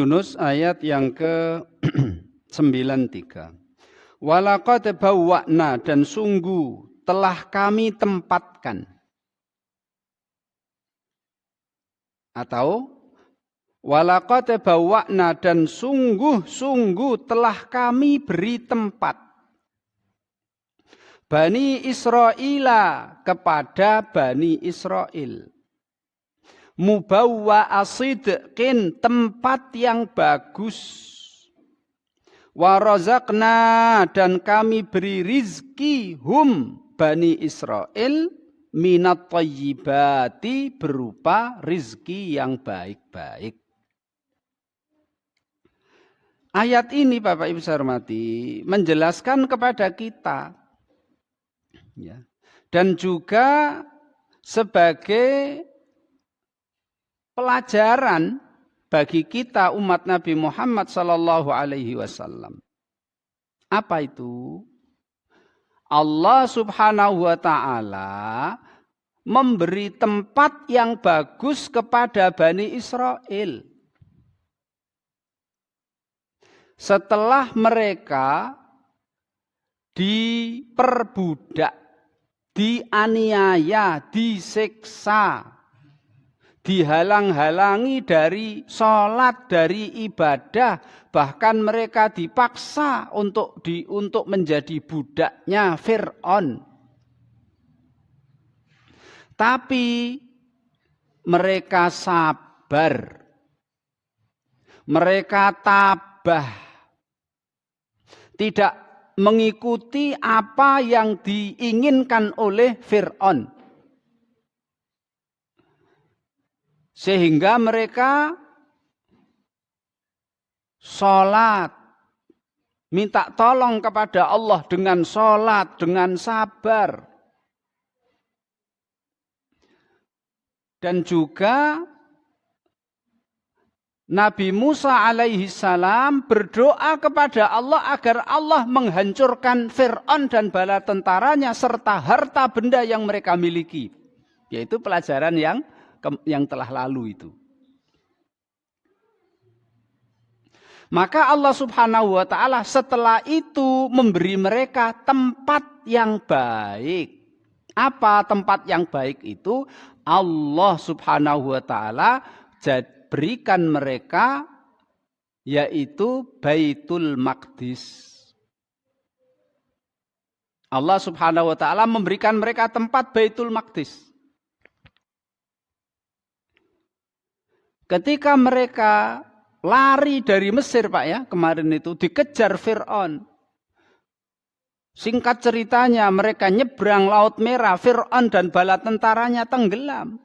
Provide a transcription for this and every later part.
Yunus ayat yang ke-93. Walaqad bawwa'na, dan sungguh telah kami tempatkan. Atau walaqad bawwa'na, dan sungguh-sungguh telah kami beri tempat Bani Israila kepada Bani Israel. Mubawwa'a sidqin, tempat yang bagus. Wa razaqna, dan kami beri rizki Bani Israel minat thayyibati, berupa rizki yang baik-baik. Ayat ini Bapak Ibu saya hormati menjelaskan kepada kita, ya, dan juga sebagai pelajaran bagi kita umat Nabi Muhammad sallallahu alaihi wasallam. Apa itu? Allah Subhanahu wa taala memberi tempat yang bagus kepada Bani Israel. Setelah mereka diperbudak, dianiaya, disiksa, dihalang-halangi dari sholat, dari ibadah, bahkan mereka dipaksa untuk menjadi budaknya Fir'aun. Tapi mereka sabar, mereka tabah, tidak mengikuti apa yang diinginkan oleh Fir'aun. Sehingga mereka sholat, minta tolong kepada Allah dengan sholat, dengan sabar. Dan juga Nabi Musa alaihi salam berdoa kepada Allah agar Allah menghancurkan Fir'aun dan bala tentaranya serta harta benda yang mereka miliki. Yaitu pelajaran yang telah lalu itu. Maka Allah Subhanahu wa taala setelah itu memberi mereka tempat yang baik. Apa tempat yang baik itu? Allah Subhanahu wa taala berikan mereka, yaitu Baitul Maqdis. Allah Subhanahu wa taala memberikan mereka tempat Baitul Maqdis. Ketika mereka lari dari Mesir, Pak ya, kemarin itu dikejar Fir'aun. Singkat ceritanya, mereka nyebrang Laut Merah, Fir'aun dan bala tentaranya tenggelam.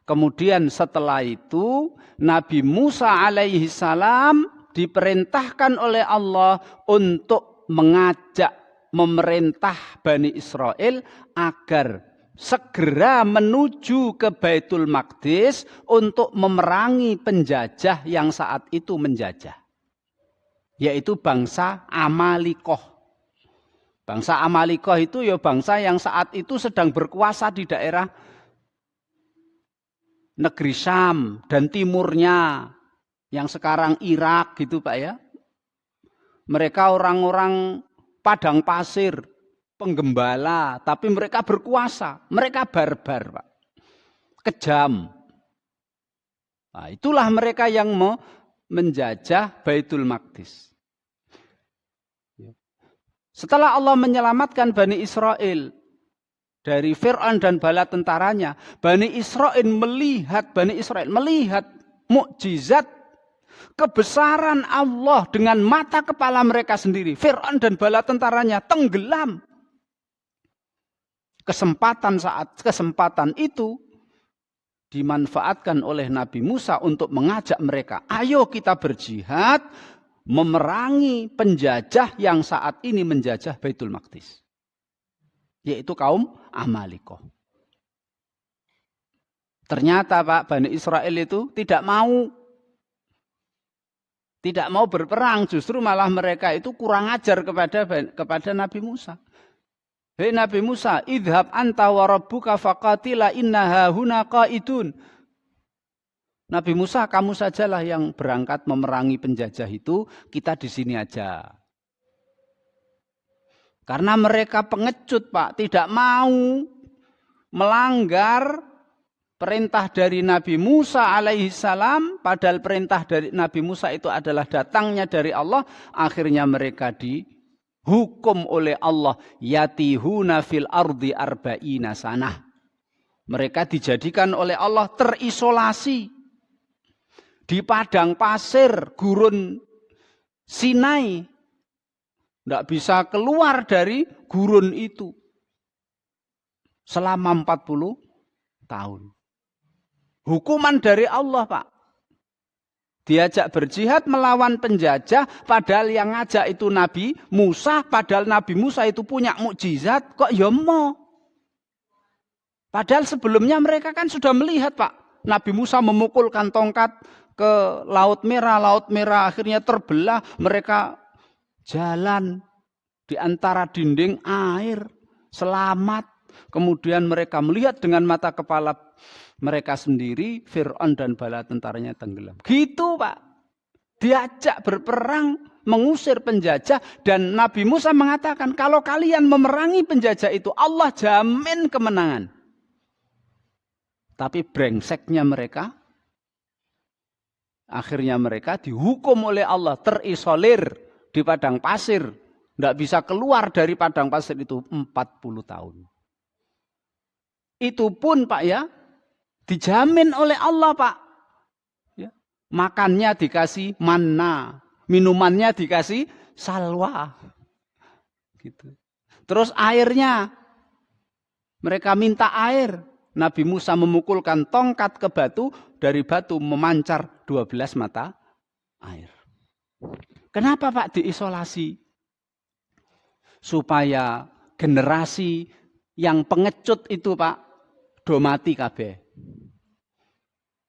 Kemudian setelah itu Nabi Musa alaihi salam diperintahkan oleh Allah untuk mengajak, memerintah Bani Israel agar segera menuju ke Baitul Maqdis untuk memerangi penjajah yang saat itu menjajah, yaitu bangsa Amalikoh. Bangsa Amalikoh itu ya bangsa yang saat itu sedang berkuasa di daerah negeri Syam dan timurnya, yang sekarang Irak gitu Pak ya. Mereka orang-orang padang pasir, penggembala, tapi mereka berkuasa, mereka barbar Pak, kejam. Nah, itulah mereka yang mau menjajah Baitul Maqdis. Setelah Allah menyelamatkan Bani Israel dari Fir'aun dan bala tentaranya, Bani Israel melihat mukjizat kebesaran Allah dengan mata kepala mereka sendiri. Fir'aun dan bala tentaranya tenggelam. Kesempatan itu dimanfaatkan oleh Nabi Musa untuk mengajak mereka, ayo kita berjihad memerangi penjajah yang saat ini menjajah Baitul Maqdis, yaitu kaum Amalikoh. Ternyata Pak, Bani Israel itu tidak mau berperang, justru malah mereka itu kurang ajar kepada Nabi Musa. Hei Nabi Musa, idhab anta wa rabbuka faqatila inna hahuna qaidun. Nabi Musa, kamu sajalah yang berangkat memerangi penjajah itu, kita di sini aja. Karena mereka pengecut, Pak, tidak mau melanggar perintah dari Nabi Musa alaihissalam, padahal perintah dari Nabi Musa itu adalah datangnya dari Allah, akhirnya mereka dihukum oleh Allah, yatihuna fil ardi arba'ina sanah. Mereka dijadikan oleh Allah terisolasi di padang pasir gurun Sinai. Tidak bisa keluar dari gurun itu selama 40 tahun. Hukuman dari Allah, Pak. Diajak berjihad melawan penjajah, padahal yang ngajak itu Nabi Musa, padahal Nabi Musa itu punya mukjizat, kok ya mau. Padahal sebelumnya mereka kan sudah melihat, Pak. Nabi Musa memukulkan tongkat ke Laut Merah akhirnya terbelah, mereka jalan di antara dinding air, selamat. Kemudian mereka melihat dengan mata kepala mereka sendiri, Fir'aun dan bala tentaranya tenggelam. Gitu, Pak. Diajak berperang, mengusir penjajah, dan Nabi Musa mengatakan, kalau kalian memerangi penjajah itu, Allah jamin kemenangan. Tapi brengseknya mereka, akhirnya mereka dihukum oleh Allah, terisolir di padang pasir. Tidak bisa keluar dari padang pasir itu 40 tahun. Itu pun, Pak, ya, dijamin oleh Allah, Pak. Ya. Makannya dikasih manna, minumannya dikasih salwa. Gitu. Terus airnya, mereka minta air. Nabi Musa memukulkan tongkat ke batu, dari batu memancar 12 mata air. Kenapa, Pak, diisolasi? Supaya generasi yang pengecut itu, Pak, do mati kabeh.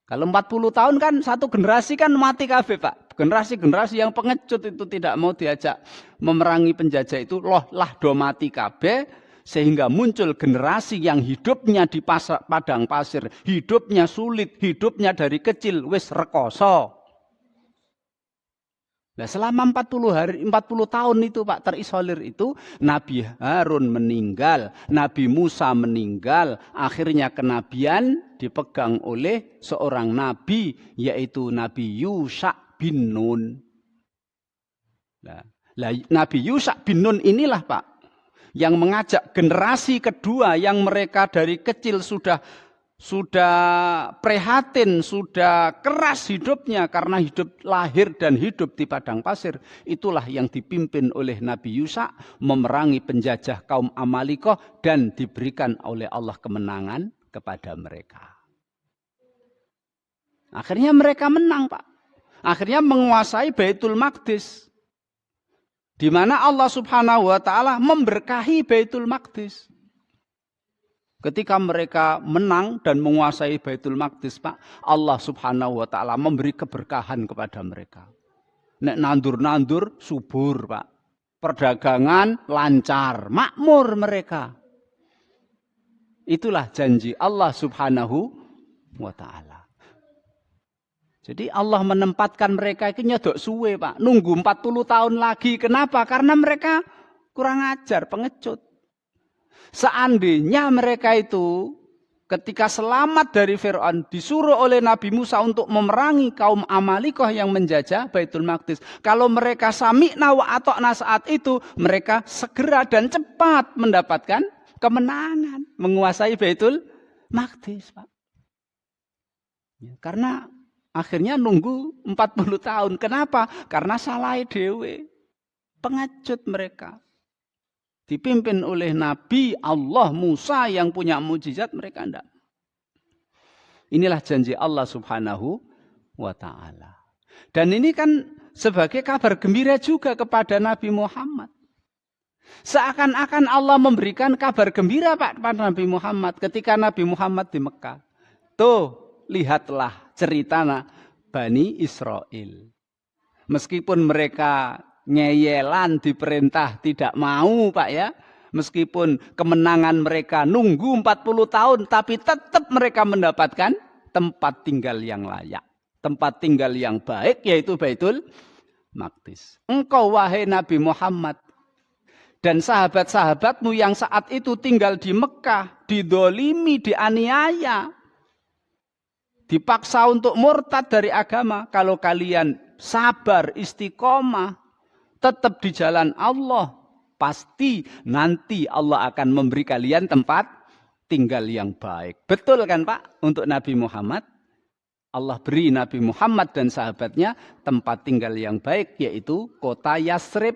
Kalau 40 tahun kan satu generasi kan mati kabeh, Pak. Generasi-generasi yang pengecut itu tidak mau diajak memerangi penjajah itu lah do mati kabeh. Sehingga muncul generasi yang hidupnya di padang pasir, hidupnya sulit, hidupnya dari kecil wis rekoso. Nah, selama 40 tahun itu, Pak, terisolir itu, Nabi Harun meninggal, Nabi Musa meninggal, akhirnya kenabian dipegang oleh seorang nabi, yaitu Nabi Yusha bin Nun. Nah, Nabi Yusha bin Nun inilah, Pak, yang mengajak generasi kedua yang mereka dari kecil sudah prihatin, sudah keras hidupnya karena hidup lahir dan hidup di padang pasir. Itulah yang dipimpin oleh Nabi Yusha memerangi penjajah kaum Amalikoh dan diberikan oleh Allah kemenangan kepada mereka. Akhirnya mereka menang, Pak. Akhirnya menguasai Baitul Maqdis. Di mana Allah Subhanahu wa taala memberkahi Baitul Maqdis. Ketika mereka menang dan menguasai Baitul Maqdis, Pak, Allah Subhanahu wa taala memberi keberkahan kepada mereka. Nek nandur-nandur subur, Pak. Perdagangan lancar, makmur mereka. Itulah janji Allah Subhanahu wa taala. Jadi Allah menempatkan mereka itu nyodok suwe, Pak. Nunggu 40 tahun lagi. Kenapa? Karena mereka kurang ajar, pengecut. Seandainya mereka itu ketika selamat dari Fir'aun disuruh oleh Nabi Musa untuk memerangi kaum Amalikoh yang menjajah Baitul Maqdis. Kalau mereka sami'na wa ata'na saat itu, mereka segera dan cepat mendapatkan kemenangan. Menguasai Baitul Maqdis, Pak. Ya, karena akhirnya nunggu 40 tahun. Kenapa? Karena salah dewe. Pengecut mereka. Dipimpin oleh Nabi Allah Musa yang punya mukjizat, mereka enggak. Inilah janji Allah Subhanahu wa taala. Dan ini kan sebagai kabar gembira juga kepada Nabi Muhammad. Seakan-akan Allah memberikan kabar gembira, Pak, kepada Nabi Muhammad ketika Nabi Muhammad di Mekah. Tuh, lihatlah cerita Bani Israel. Meskipun mereka ngeyelan diperintah tidak mau, Pak, ya. Meskipun kemenangan mereka nunggu 40 tahun, tapi tetap mereka mendapatkan tempat tinggal yang layak. tempat tinggal yang baik, yaitu Baitul Maqdis. Engkau wahai Nabi Muhammad dan sahabat-sahabatmu yang saat itu tinggal di Mekah, didolimi, dianiaya, dipaksa untuk murtad dari agama. Kalau kalian sabar, istiqomah, tetap di jalan Allah, pasti nanti Allah akan memberi kalian tempat tinggal yang baik. Betul kan Pak? Untuk Nabi Muhammad, Allah beri Nabi Muhammad dan sahabatnya tempat tinggal yang baik, yaitu kota Yasrib.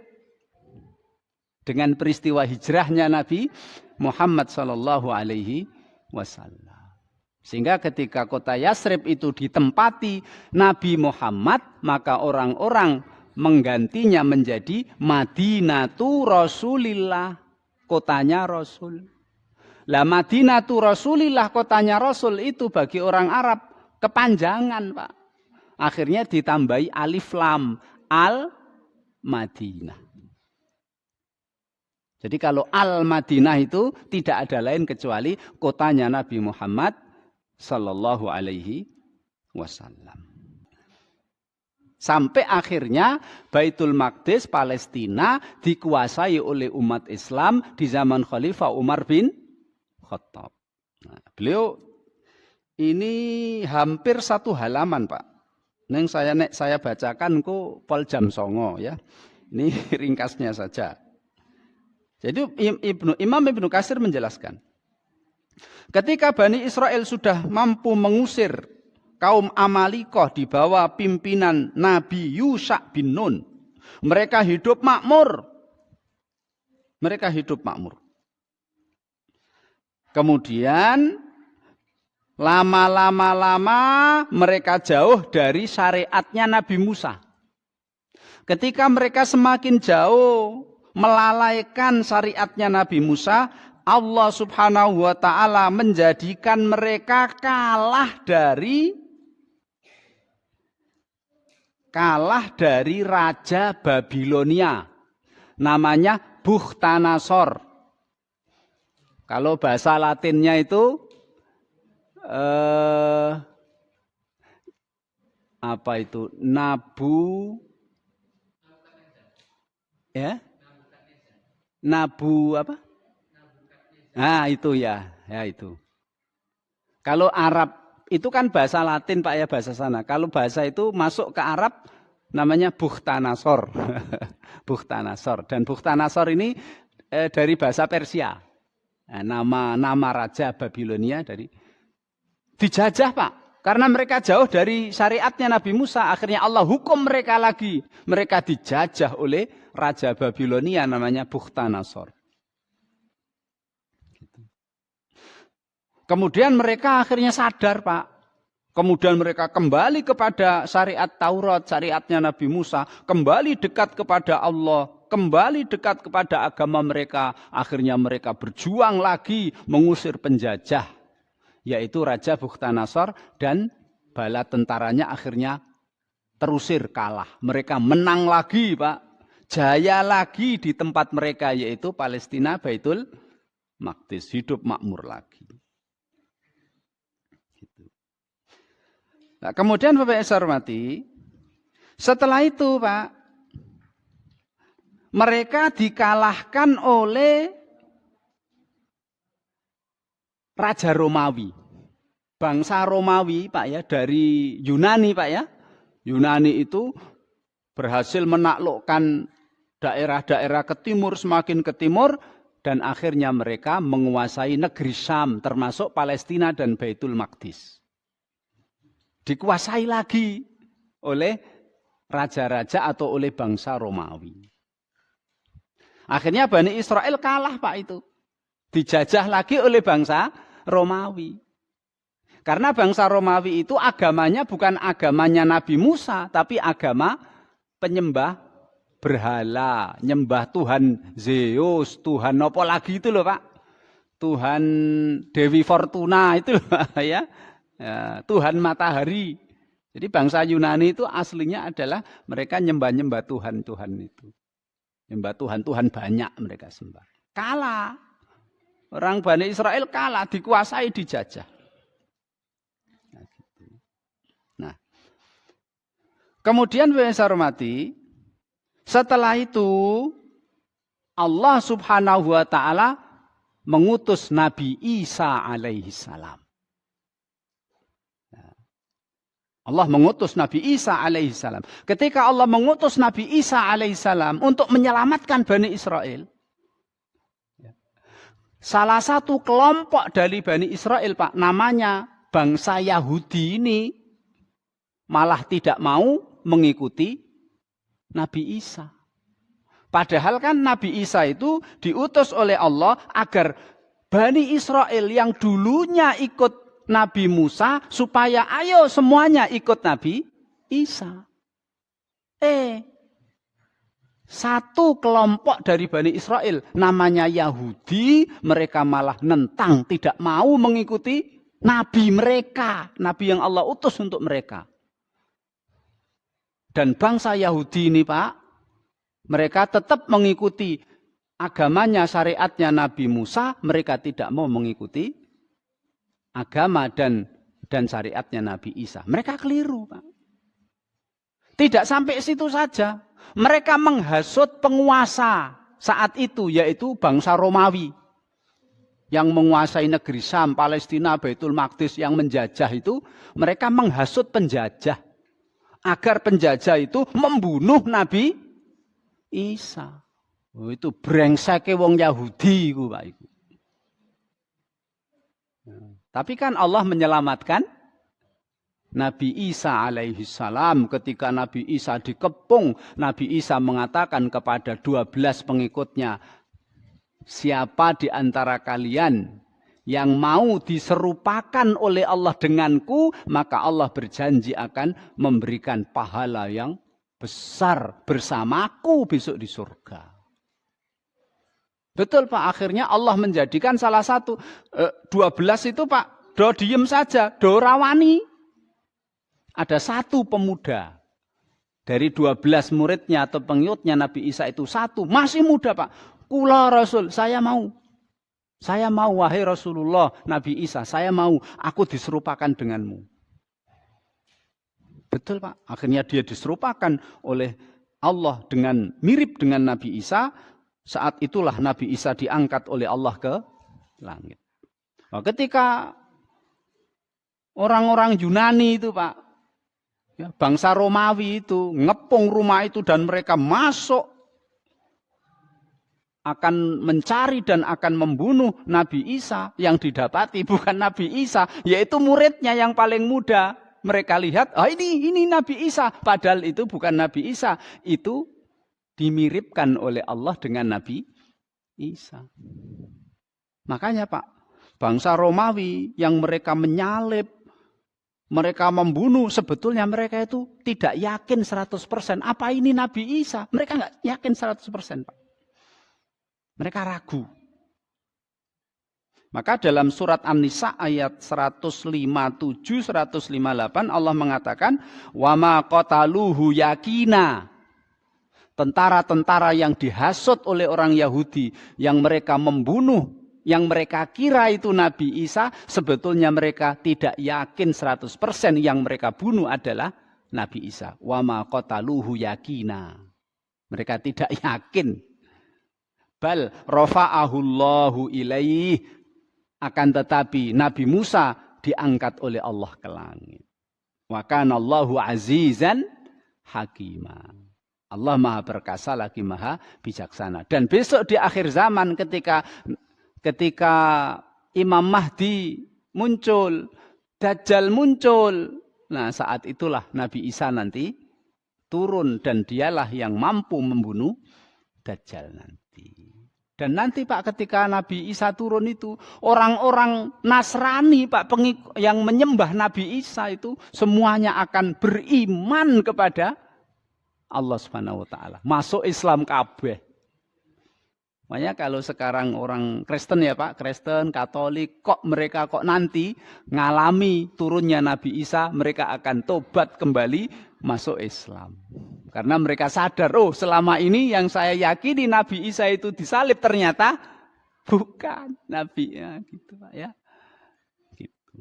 Dengan peristiwa hijrahnya Nabi Muhammad SAW. Sehingga ketika kota Yasrib itu ditempati Nabi Muhammad, maka orang-orang menggantinya menjadi Madinatu Rasulillah, kotanya Rasul. Lah Madinatu Rasulillah, kotanya Rasul itu bagi orang Arab kepanjangan, Pak. Akhirnya ditambahi alif lam, Al-Madinah. Jadi kalau Al-Madinah itu tidak ada lain kecuali kotanya Nabi Muhammad sallallahu alaihi wasallam. Sampai akhirnya Baitul Maqdis Palestina dikuasai oleh umat Islam di zaman Khalifah Umar bin Khattab. Nah, beliau ini hampir 1 halaman, Pak. Neng saya bacakan ku pol jam songo ya. Ini ringkasnya saja. Jadi Imam Ibnu Katsir menjelaskan, ketika Bani Israel sudah mampu mengusir kaum Amalikoh di bawah pimpinan Nabi Yusha bin Nun, mereka hidup makmur. Kemudian lama-lama mereka jauh dari syariatnya Nabi Musa. Ketika mereka semakin jauh melalaikan syariatnya Nabi Musa, Allah Subhanahu wa ta'ala menjadikan mereka kalah dari Raja Babilonia. Namanya Bukhtanasor. Kalau bahasa Latinnya itu apa itu? Nabu apa? Nah itu ya itu. Kalau Arab itu kan bahasa Latin Pak ya, bahasa sana. Kalau bahasa itu masuk ke Arab namanya Bukhtanasor. Bukhtanasor. Dan Bukhtanasor ini dari bahasa Persia. Nah, nama Raja Babilonia dari dijajah Pak. Karena mereka jauh dari syariatnya Nabi Musa, akhirnya Allah hukum mereka lagi. Mereka dijajah oleh Raja Babilonia namanya Bukhtanasor. Kemudian mereka akhirnya sadar Pak. Kemudian mereka kembali kepada syariat Taurat, syariatnya Nabi Musa. Kembali dekat kepada Allah. Kembali dekat kepada agama mereka. Akhirnya mereka berjuang lagi mengusir penjajah. Yaitu Raja Bukhtanasor dan bala tentaranya akhirnya terusir kalah. Mereka menang lagi Pak. Jaya lagi di tempat mereka yaitu Palestina, Baitul Maqdis. Hidup makmur lagi. Nah, kemudian Bapak Ibu hormati, setelah itu Pak, mereka dikalahkan oleh Raja Romawi. Bangsa Romawi Pak ya, dari Yunani Pak ya. Yunani itu berhasil menaklukkan daerah-daerah ke timur, semakin ke timur, dan akhirnya mereka menguasai negeri Syam, termasuk Palestina dan Baitul Maqdis. Dikuasai lagi oleh raja-raja atau oleh bangsa Romawi. Akhirnya Bani Israel kalah Pak itu. Dijajah lagi oleh bangsa Romawi. Karena bangsa Romawi itu agamanya bukan agamanya Nabi Musa, tapi agama penyembah berhala, nyembah Tuhan Zeus, Tuhan apa lagi itu loh Pak. Tuhan Dewi Fortuna itu loh ya. Tuhan matahari. Jadi bangsa Yunani itu aslinya adalah mereka nyembah-nyembah Tuhan-Tuhan itu. Nyembah Tuhan-Tuhan banyak mereka sembah. Kalah. Orang Bani Israel kalah, dikuasai, dijajah. Nah, Kemudian saya hormati, setelah itu Allah Subhanahu wa taala mengutus Nabi Isa alaihi salam. Allah mengutus Nabi Isa alaihi salam. Ketika Allah mengutus Nabi Isa alaihi salam untuk menyelamatkan Bani Israel, salah satu kelompok dari Bani Israel, Pak, namanya bangsa Yahudi ini malah tidak mau mengikuti Nabi Isa. Padahal kan Nabi Isa itu diutus oleh Allah agar Bani Israel yang dulunya ikut Nabi Musa supaya ayo semuanya ikut Nabi Isa. Satu kelompok dari Bani Israel namanya Yahudi, mereka malah nentang, tidak mau mengikuti Nabi mereka, Nabi yang Allah utus untuk mereka. Dan bangsa Yahudi ini, Pak, mereka tetap mengikuti agamanya, syariatnya Nabi Musa, mereka tidak mau mengikuti agama dan syariatnya Nabi Isa. Mereka keliru, Pak. Tidak sampai situ saja. Mereka menghasut penguasa saat itu, yaitu bangsa Romawi. Yang menguasai negeri Syam, Palestina, Baitul Maqdis, yang menjajah itu, mereka menghasut penjajah. Agar penjajah itu membunuh Nabi Isa. Oh, itu brengseke wong Yahudi itu, Pak. Tapi kan Allah menyelamatkan Nabi Isa alaihi salam. Ketika Nabi Isa dikepung, Nabi Isa mengatakan kepada 12 pengikutnya, siapa di antara kalian yang mau diserupakan oleh Allah denganku, maka Allah berjanji akan memberikan pahala yang besar bersamaku besok di surga. Betul, Pak, akhirnya Allah menjadikan salah satu 12 itu, Pak, do diem saja, do rawani. Ada satu pemuda dari 12 muridnya atau pengikutnya Nabi Isa itu satu, masih muda, Pak. Kula Rasul, saya mau. Saya mau, wahai Rasulullah, Nabi Isa, saya mau, aku diserupakan denganmu. Betul, Pak. Akhirnya dia diserupakan oleh Allah dengan mirip dengan Nabi Isa. Saat itulah Nabi Isa diangkat oleh Allah ke langit. Nah, ketika orang-orang Yunani itu, Pak, ya, bangsa Romawi itu ngepung rumah itu dan mereka masuk, akan mencari dan akan membunuh Nabi Isa, yang didapati bukan Nabi Isa, yaitu muridnya yang paling muda. Mereka lihat, oh ini Nabi Isa, padahal itu bukan Nabi Isa, itu dimiripkan oleh Allah dengan Nabi Isa. Makanya, Pak, bangsa Romawi yang mereka menyalib, mereka membunuh, sebetulnya mereka itu tidak yakin 100%. Apa ini Nabi Isa? Mereka nggak yakin 100%, Pak. Mereka ragu. Maka dalam surat An-Nisa ayat 157-158 Allah mengatakan, wa ma qataluhu yakina. Tentara-tentara yang dihasut oleh orang Yahudi, yang mereka membunuh, yang mereka kira itu Nabi Isa, sebetulnya mereka tidak yakin 100% yang mereka bunuh adalah Nabi Isa. Wa ma qataluhu yakina. Mereka tidak yakin. Bal rafa'ahullahu ilaih, akan tetapi Nabi Musa diangkat oleh Allah ke langit. Wa kanallahu azizan hakima. Allah Maha perkasa lagi Maha bijaksana. Dan besok di akhir zaman ketika Imam Mahdi muncul, Dajjal muncul, nah saat itulah Nabi Isa nanti turun dan dialah yang mampu membunuh Dajjal nanti. Dan nanti, Pak, ketika Nabi Isa turun itu, orang-orang Nasrani, Pak, yang menyembah Nabi Isa itu semuanya akan beriman kepada Allah Subhanahu wa taala. Masuk Islam kabeh. Makanya kalau sekarang orang Kristen ya, Pak, Kristen, Katolik, mereka nanti ngalami turunnya Nabi Isa, mereka akan tobat kembali masuk Islam. Karena mereka sadar, oh selama ini yang saya yakini Nabi Isa itu disalib, ternyata bukan Nabi. Ya, gitu, Pak, ya. Gitu.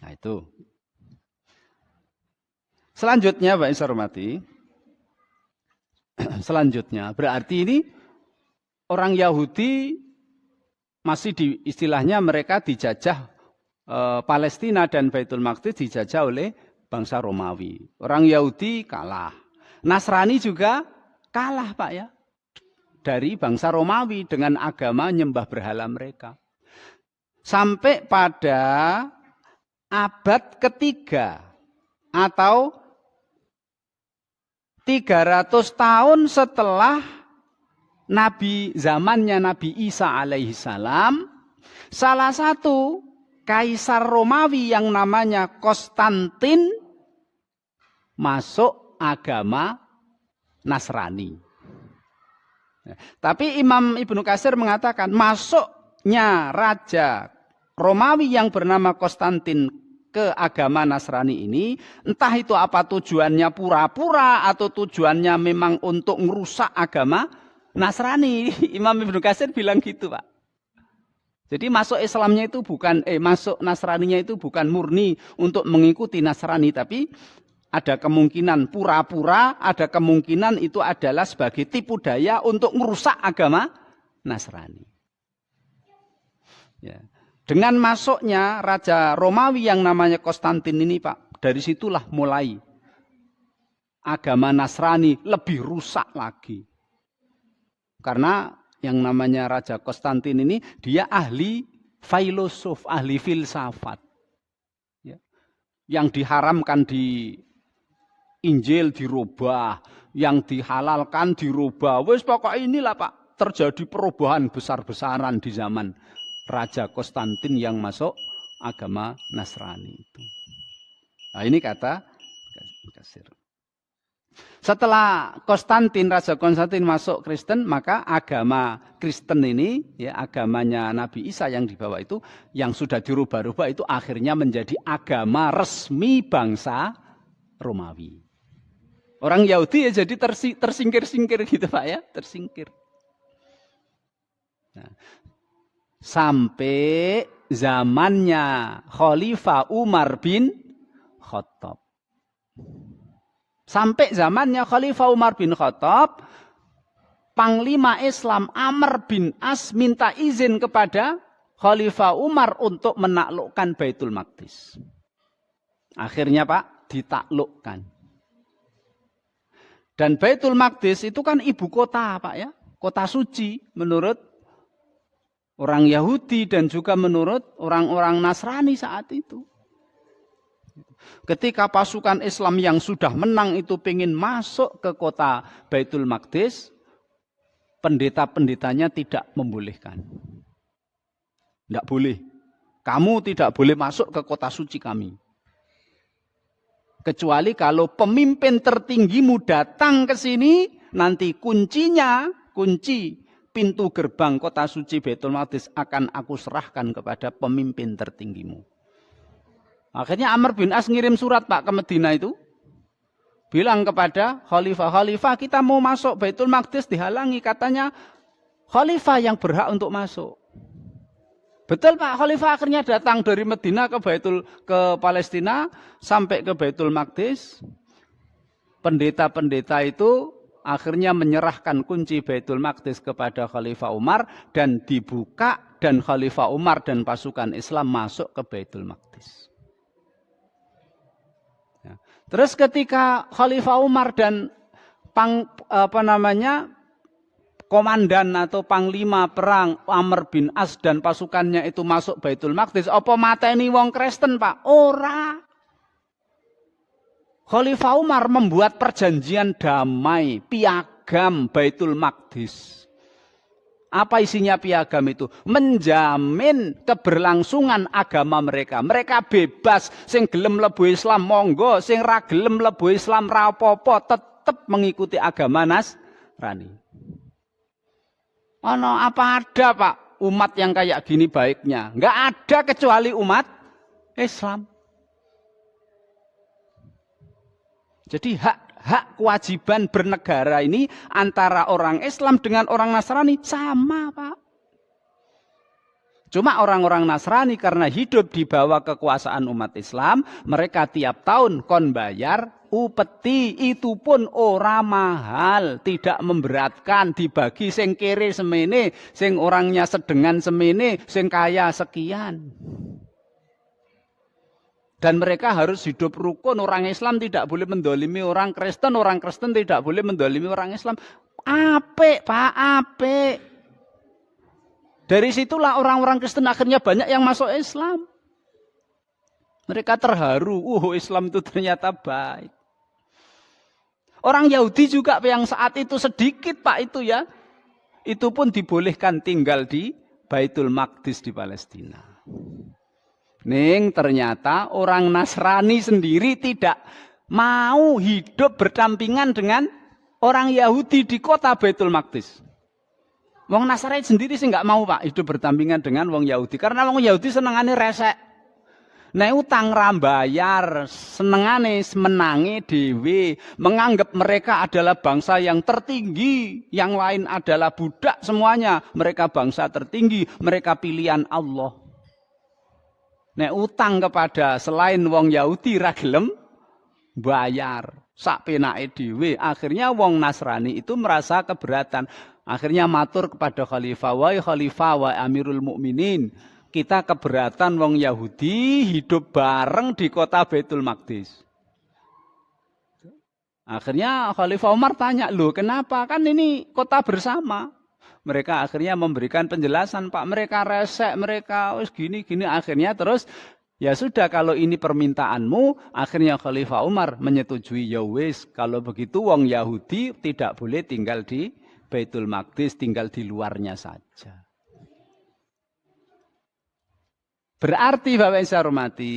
Nah itu. Selanjutnya, Pak Isa hormati, selanjutnya berarti ini orang Yahudi masih istilahnya mereka dijajah Palestina dan Baitul Maqdis dijajah oleh bangsa Romawi. Orang Yahudi kalah. Nasrani juga kalah, Pak ya. Dari bangsa Romawi dengan agama nyembah berhala mereka. Sampai pada abad ketiga atau 300 tahun setelah zamannya Nabi Isa alaihissalam, salah satu kaisar Romawi yang namanya Konstantin masuk agama Nasrani. Tapi Imam Ibnu Katsir mengatakan masuknya raja Romawi yang bernama Konstantin ke agama Nasrani ini, entah itu apa tujuannya pura-pura atau tujuannya memang untuk merusak agama Nasrani. Imam Ibnu Katsir bilang gitu, Pak. Jadi masuk Islamnya itu masuk Nasraninya itu bukan murni untuk mengikuti Nasrani, tapi ada kemungkinan pura-pura, ada kemungkinan itu adalah sebagai tipu daya untuk merusak agama Nasrani. Ya. Dengan masuknya Raja Romawi yang namanya Konstantin ini, Pak, dari situlah mulai agama Nasrani lebih rusak lagi. Karena yang namanya Raja Konstantin ini, dia ahli filosof, ahli filsafat. Ya. Yang diharamkan di Injil dirubah, yang dihalalkan dirubah. Wes pokoknya inilah, Pak, terjadi perubahan besar-besaran di zaman Raja Konstantin yang masuk agama Nasrani itu. Nah, ini kata Katsir. Setelah Raja Konstantin masuk Kristen, maka agama Kristen ini, ya agamanya Nabi Isa yang dibawa itu, yang sudah dirubah-rubah itu akhirnya menjadi agama resmi bangsa Romawi. Orang Yahudi ya jadi tersingkir-singkir gitu, Pak ya, tersingkir. Nah, sampai zamannya Khalifah Umar bin Khattab. Sampai zamannya Khalifah Umar bin Khattab, Panglima Islam Amr bin As minta izin kepada Khalifah Umar untuk menaklukkan Baitul Maqdis. Akhirnya, Pak, ditaklukkan. Dan Baitul Maqdis itu kan ibu kota, Pak ya, kota suci menurut orang Yahudi dan juga menurut orang-orang Nasrani saat itu. Ketika pasukan Islam yang sudah menang itu ingin masuk ke kota Baitul Maqdis, pendeta-pendetanya tidak membolehkan. Tidak boleh. Kamu tidak boleh masuk ke kota suci kami. Kecuali kalau pemimpin tertinggimu datang ke sini, nanti kunci pintu gerbang kota suci Baitul Maqdis akan aku serahkan kepada pemimpin tertinggimu. Akhirnya Amr bin As ngirim surat, Pak, ke Medina itu. Bilang kepada Khalifah, kita mau masuk Baitul Maqdis dihalangi. Katanya Khalifah yang berhak untuk masuk. Betul, Pak, Khalifah akhirnya datang dari Medina ke Palestina sampai ke Baitul Maqdis. Pendeta-pendeta itu akhirnya menyerahkan kunci Baitul Maqdis kepada Khalifah Umar dan dibuka, dan Khalifah Umar dan pasukan Islam masuk ke Baitul Maqdis. Ya. Terus ketika Khalifah Umar dan komandan atau panglima perang Amr bin As dan pasukannya itu masuk Baitul Maqdis, apa mateni wong Kristen, Pak? Ora. Khalifah Umar membuat perjanjian damai, piagam Baitul Maqdis. Apa isinya piagam itu? Menjamin keberlangsungan agama mereka. Mereka bebas, sing gelem mlebu Islam monggo, sing ra gelem mlebu Islam ra apa-apa, tetap mengikuti agama Nasrani. Apa ada, Pak, umat yang kayak gini baiknya? Enggak ada kecuali umat Islam. Jadi hak kewajiban bernegara ini antara orang Islam dengan orang Nasrani sama, Pak. Cuma orang-orang Nasrani karena hidup di bawah kekuasaan umat Islam, mereka tiap tahun kon bayar upeti, itu pun ora mahal, tidak memberatkan, dibagi sing kere semene, sing orangnya sedengan semene, sing kaya sekian. Dan mereka harus hidup rukun, orang Islam tidak boleh mendolimi orang Kristen tidak boleh mendolimi orang Islam. Apik, Pak, apik. Dari situlah orang-orang Kristen akhirnya banyak yang masuk Islam. Mereka terharu, Islam itu ternyata baik. Orang Yahudi juga yang saat itu sedikit Pak itu ya. Itu pun dibolehkan tinggal di Baitul Maqdis di Palestina. Ning ternyata orang Nasrani sendiri tidak mau hidup berdampingan dengan orang Yahudi di kota Baitul Maqdis. Wong Nasrani sendiri sih nggak mau Pak hidup berdampingan dengan wong Yahudi karena wong Yahudi senengane resek. Nek utang rambayar, senengane menangi dewe, menganggap mereka adalah bangsa yang tertinggi, yang lain adalah budak semuanya. Mereka bangsa tertinggi, mereka pilihan Allah. Nek utang kepada selain wong Yahudi ra gelem bayar, sak penake dhewe. Akhirnya wong Nasrani itu merasa keberatan. Akhirnya matur kepada khalifah, wahai khalifah wa amirul mukminin, kita keberatan wong Yahudi hidup bareng di kota Baitul Maqdis. Akhirnya Khalifah Umar tanya, loh kenapa? Kan ini kota bersama. Mereka akhirnya memberikan penjelasan, Pak, mereka resek, mereka gini. Akhirnya terus, ya sudah kalau ini permintaanmu, akhirnya Khalifah Umar menyetujui, ya wis, kalau begitu wong Yahudi tidak boleh tinggal di Baitul Maqdis, tinggal di luarnya saja. Berarti Bapak Ibu saya hormati,